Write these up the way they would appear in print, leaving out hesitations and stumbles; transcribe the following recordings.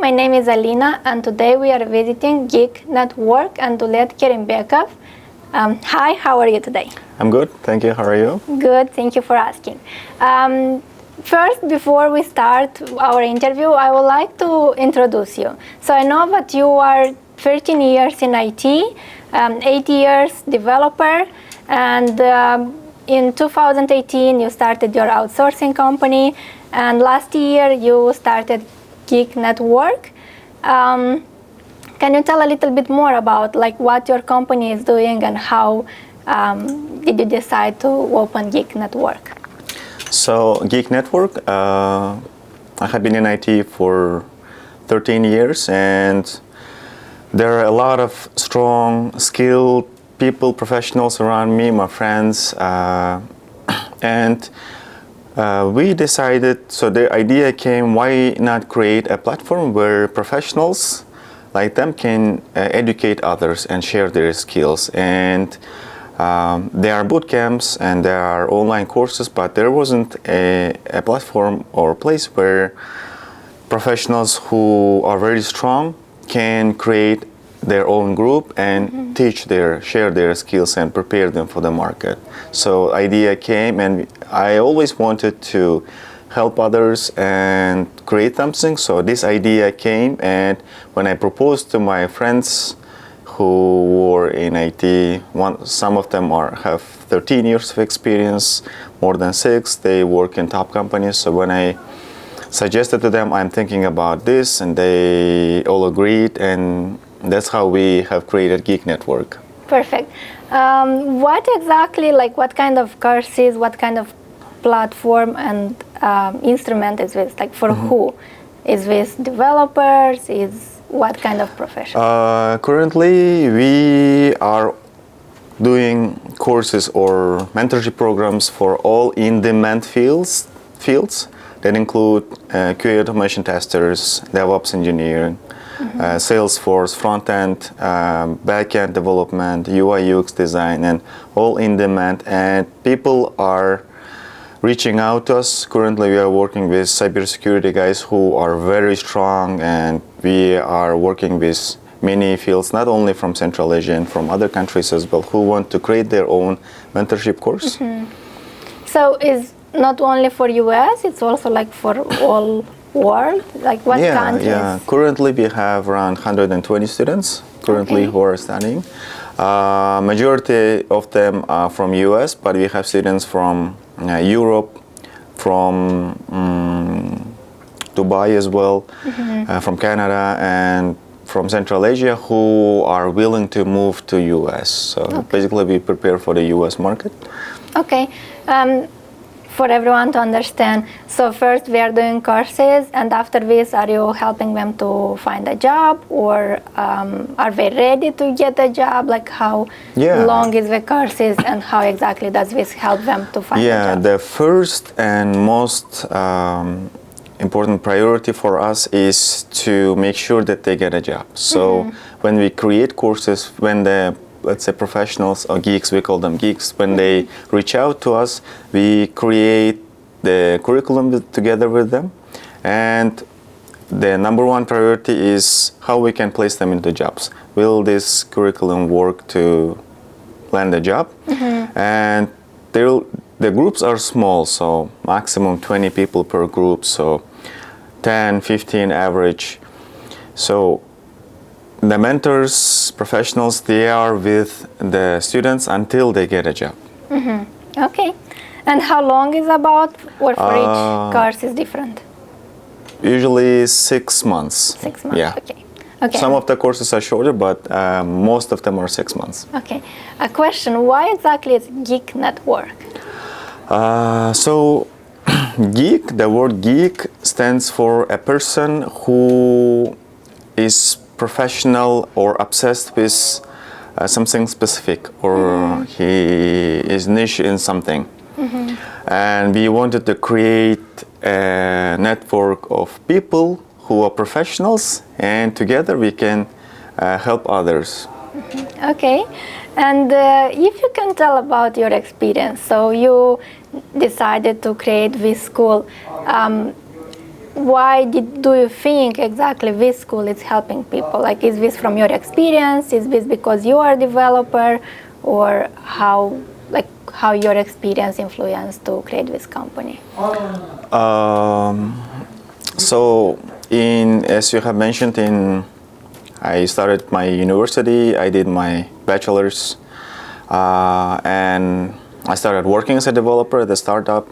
my name is Alina, and today we are visiting Geeknetwork and Doolot Kerimbekov. Hi, how are you today? I'm good, thank you. How are you? Good, thank you for asking. First, before we start our interview, I would like to introduce you. So I know that you are 13 years in IT, 8 years developer, and in 2018 you started your outsourcing company, and last year you started Geeknetwork. Can you tell a little bit more about what your company is doing and how did you decide to open Geeknetwork? So Geeknetwork, I have been in IT for 13 years, and there are a lot of strong, skilled people, professionals around me, my friends, and we decided, so the idea came, why not create a platform where professionals like them can educate others and share their skills. And there are boot camps and there are online courses, but there wasn't a platform or place where professionals who are very strong can create their own group and share their skills and prepare them for the market. So idea came, and I always wanted to help others and create something. So this idea came, and when I proposed to my friends who were in IT, some of them have 13 years of experience, more than 6. They work in top companies. So when I suggested to them, I'm thinking about this, and they all agreed, and that's how we have created Geeknetwork. Perfect. What exactly, what kind of courses, what kind of platform and instrument is this? For who? Is this developers? What kind of profession? Currently, we are doing courses or mentorship programs for all in-demand fields that include QA automation testers, DevOps engineering, Salesforce, front-end, back-end development, UI UX design, and all in demand. And people are reaching out to us. Currently, we are working with cybersecurity guys who are very strong, and we are working with many fields, not only from Central Asia and from other countries as well, who want to create their own mentorship course. So it's not only for US, it's also for all world? What countries? Yeah, currently we have around 120 students who are studying. Majority of them are from US, but we have students from Europe, from Dubai as well, from Canada, and from Central Asia who are willing to move to US. So basically we prepare for the US market. Okay. For everyone to understand, so first we are doing courses, and after this, are you helping them to find a job, or are they ready to get a job? How long is the courses, and how exactly does this help them to find a job? Yeah, the first and most important priority for us is to make sure that they get a job. So when we create courses, when let's say professionals or geeks, we call them geeks, when they reach out to us, we create the curriculum together with them. And the number one priority is how we can place them into jobs. Will this curriculum work to land a job? And the groups are small, so maximum 20 people per group, so 10, 15 average. So the mentors, professionals, they are with the students until they get a job. Okay. And how long is about, or for each course is different? Usually 6 months. 6 months, yeah. Okay. Some of the courses are shorter, but most of them are 6 months. Okay. A question, why exactly is Geeknetwork? So geek, the word geek stands for a person who is professional or obsessed with something specific, or he is niche in something. And we wanted to create a network of people who are professionals, and together we can help others. Okay. And if you can tell about your experience, so you decided to create this school. why do you think exactly this school is helping people? Like, is this from your experience? Is this because you are a developer, or how your experience influenced to create this company? So, as you have mentioned, I started my university. I did my bachelor's, and I started working as a developer at the startup.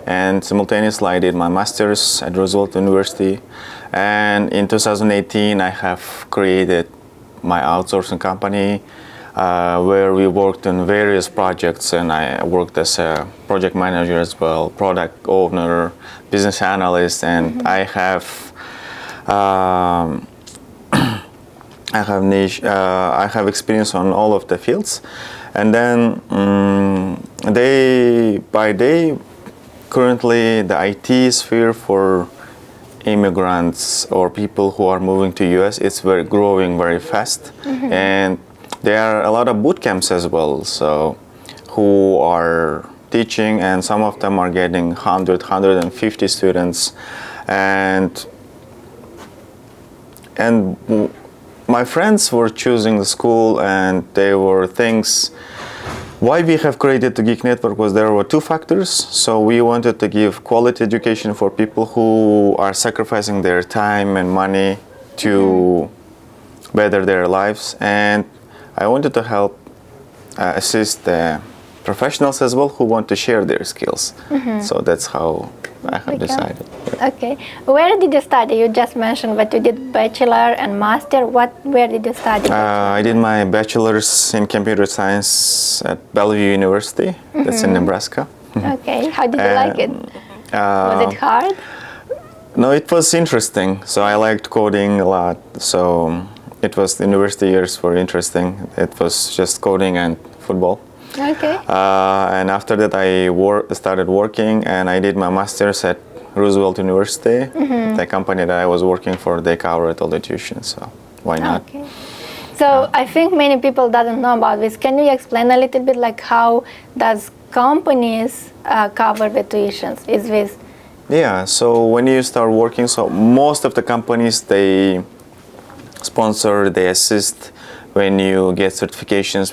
And simultaneously, I did my master's at Roosevelt University. And in 2018, I have created my outsourcing company, where we worked on various projects, and I worked as a project manager as well, product owner, business analyst, and I have I have experience on all of the fields. And then day by day, currently the IT sphere for immigrants or people who are moving to US, it's growing very fast. And there are a lot of boot camps as well, so who are teaching, and some of them are getting 150 students. And my friends were choosing the school, and there were things. Why we have created the Geek Network was there were two factors. So we wanted to give quality education for people who are sacrificing their time and money to better their lives, and I wanted to help assist the professionals as well who want to share their skills. So that's how I have decided. Okay. Where did you study? You just mentioned that you did bachelor and master. Where did you study? I did my bachelor's in computer science at Belous University. That's in Nebraska. Okay. How did you like it? Was it hard? No, it was interesting. So I liked coding a lot. So it was, the university years were interesting. It was just coding and football. Okay. And after that, I started working, and I did my master's at Roosevelt University. The company that I was working for, they covered all the tuition, so why not? Okay. So I think many people doesn't know about this. Can you explain a little bit, like how does companies cover the tuitions? Is this? Yeah. So when you start working, so most of the companies, they sponsor, they assist when you get certifications,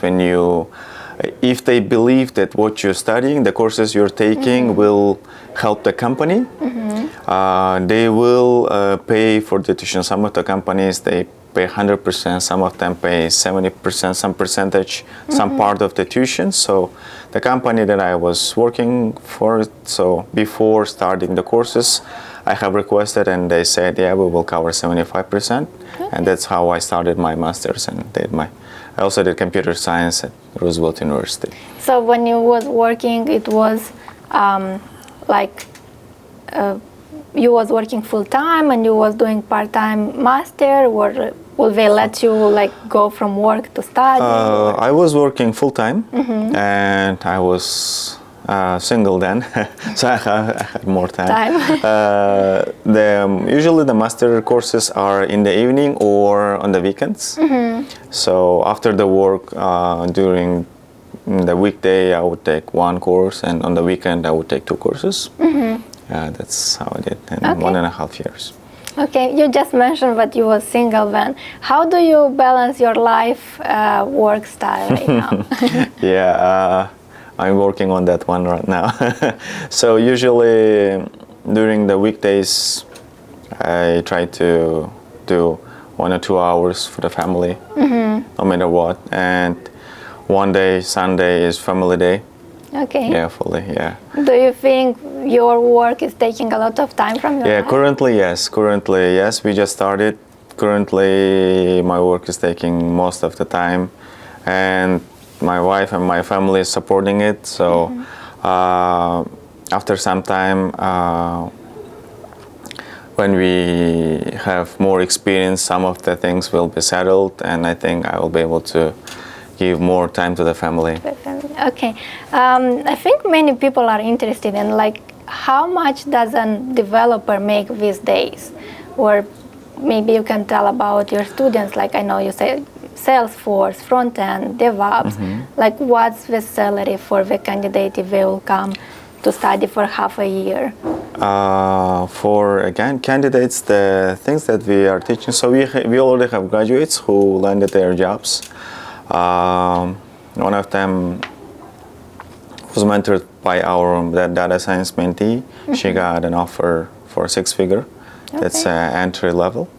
if they believe that what you're studying, the courses you're taking will help the company, they will pay for the tuition. Some of the companies, they pay 100%, some of them pay 70%, some percentage, some part of the tuition. So the company that I was working for, so before starting the courses, I have requested, and they said, yeah, we will cover 75%. And that's how I started my master's and I also did computer science at Roosevelt University. So when you was working, it was you was working full time and you was doing part-time master, or will they let you go from work to study? I was working full time, and I was single then, so I had more time. Usually the master courses are in the evening or on the weekends. So after the work, during the weekday, I would take one course, and on the weekend I would take two courses. That's how I did in 1.5 years. Okay, you just mentioned that you were single then. How do you balance your life, work style right now? Yeah. I'm working on that one right now. So usually during the weekdays, I try to do 1 or 2 hours for the family, no matter what. And one day, Sunday, is family day. Okay. Yeah, fully, yeah. Do you think your work is taking a lot of time from your life? Currently, yes. We just started. Currently, my work is taking most of the time. And my wife and my family is supporting it. So after some time, when we have more experience, some of the things will be settled, and I think I will be able to give more time to the family. Okay. I think many people are interested in how much does a developer make these days? Or maybe you can tell about your students, I know you say Salesforce, front-end, DevOps, what's the salary for the candidate if they will come to study for half a year? For again candidates, the things that we are teaching. So we already have graduates who landed their jobs. One of them was mentored by our data science mentee. She got an offer for 6-figure. That's entry level.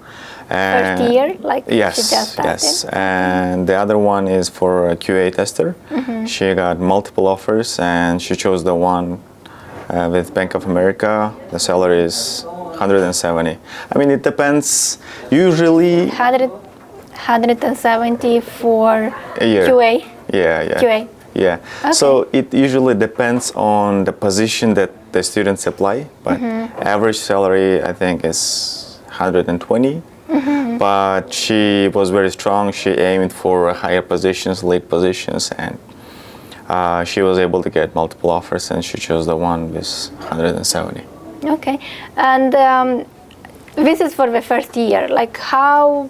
And First year, like yes, she just started? yes. And the other one is for a QA tester. She got multiple offers, and she chose the one with Bank of America. The salary is 170. I mean, it depends. Usually 170 for a year. QA? Yeah. QA. Yeah. Okay. So it usually depends on the position that the students apply, but average salary I think is 120. But she was very strong. She aimed for higher positions, lead positions, and she was able to get multiple offers, and she chose the one with 170. Okay. And this is for the first year. Like how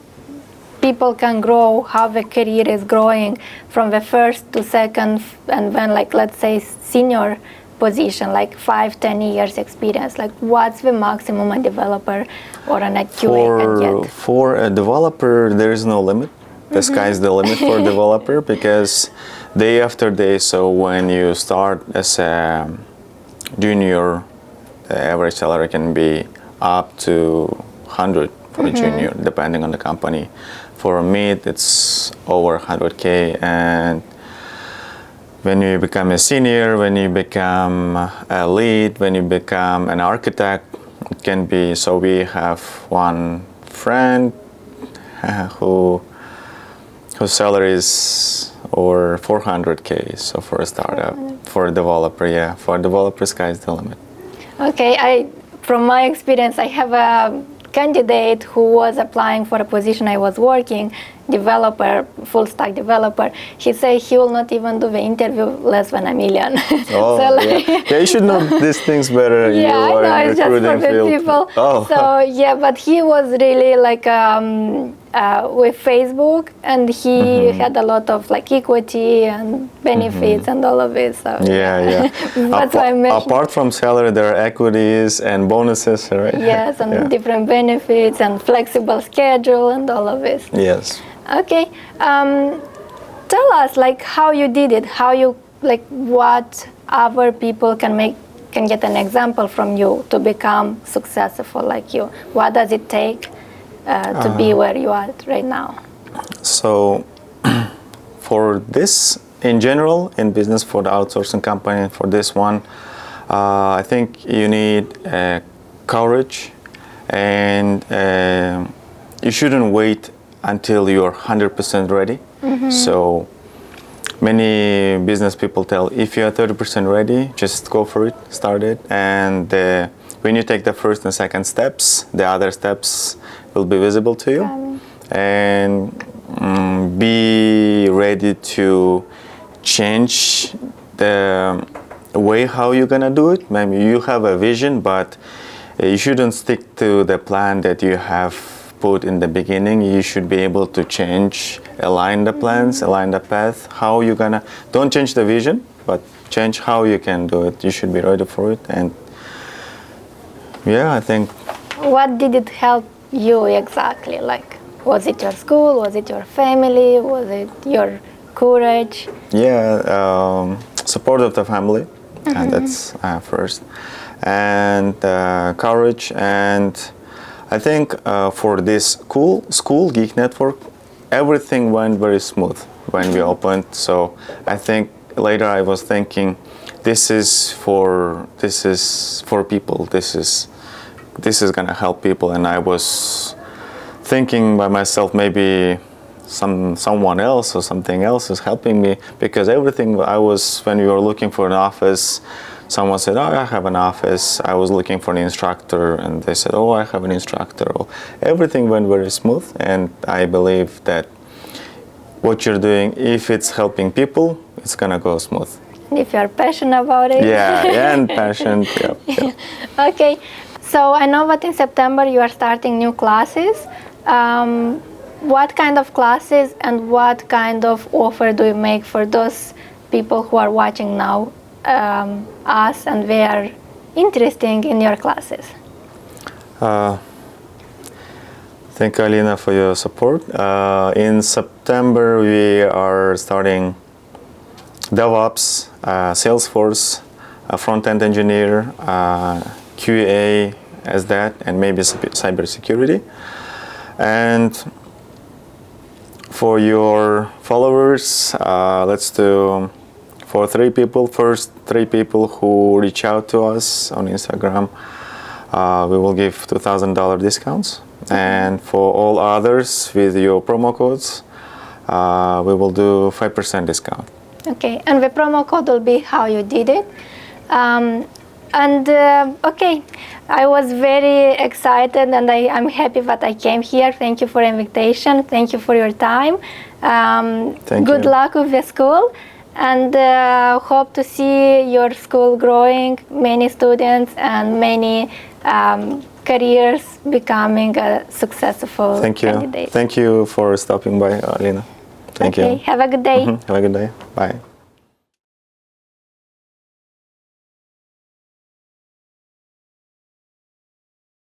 people can grow, how the career is growing from the first to second, and then like let's say senior position, like 5-10 years experience. Like what's the maximum a developer or an QA can get? For a developer, there is no limit. The sky's the limit for a developer, because day after day, so when you start as a junior, the average salary can be up to 100 for a junior, depending on the company. For a mid, it's over 100K, and when you become a senior, when you become a lead, when you become an architect, it can be. So we have one friend whose salary is over 400K. So for a startup, for a developer, for a developer, sky's the limit. Okay, from my experience, I have a candidate who was applying for a position I was working, developer, full stack developer. He said he will not even do the interview less than $1 million. Oh, so like, yeah, you should know these things better. Yeah, you are I know, in it's just for recruiting the field. people. Oh. So yeah, but he was really like with Facebook, and he had a lot of like equity and benefits and all of it. So Yeah. That's why I mentioned. Apart from salary, there are equities and bonuses, right? Yes, and different benefits and flexible schedule and all of this. Yes. Okay, tell us like how you did it, how you like what other people can get an example from you to become successful like you. What does it take to be where you are right now? So for this, in general, in business, for the outsourcing company, for this one, I think you need courage, and you shouldn't wait until you're 100% ready. So many business people tell, if you're 30% ready, just go for it, start it. And when you take the first and second steps, the other steps will be visible to you. And be ready to change the way how you're gonna do it. Maybe you have a vision, but you shouldn't stick to the plan that you have put in the beginning. You should be able to change, align the plans, align the path, how you're gonna, don't change the vision, but change how you can do it. You should be ready for it. And yeah, I think. What did it help you exactly? Like, was it your school? Was it your family? Was it your courage? Yeah, support of the family, and that's first. And courage, and I think for this school, Geek Network, everything went very smooth when we opened. So I think later I was thinking, this is for people. This is gonna help people. And I was thinking by myself, maybe someone else or something else is helping me, because everything when we were looking for an office, someone said, oh, I have an office. I was looking for an instructor, and they said, oh, I have an instructor. Everything went very smooth, and I believe that what you're doing, if it's helping people, it's gonna go smooth. If you're passionate about it. Yeah, and passion. Yeah. Okay, so I know that in September you are starting new classes. What kind of classes and what kind of offer do you make for those people who are watching now us and were interesting in your classes? Thank you, Alina, for your support. In September, we are starting DevOps, Salesforce, a front-end engineer, QA as that, and maybe cybersecurity. And for your followers, let's do for 3 people. First 3 people who reach out to us on Instagram, we will give $2,000 discounts. And for all others with your promo codes, we will do 5% discount. Okay, and the promo code will be how you did it. Okay, I was very excited, and I'm happy that I came here. Thank you for the invitation. Thank you for your time. Good luck with the school, and hope to see your school growing, many students and many careers becoming a successful candidate. Thank you for stopping by, Alina. Thank you. Have a good day. Have a good day. Bye.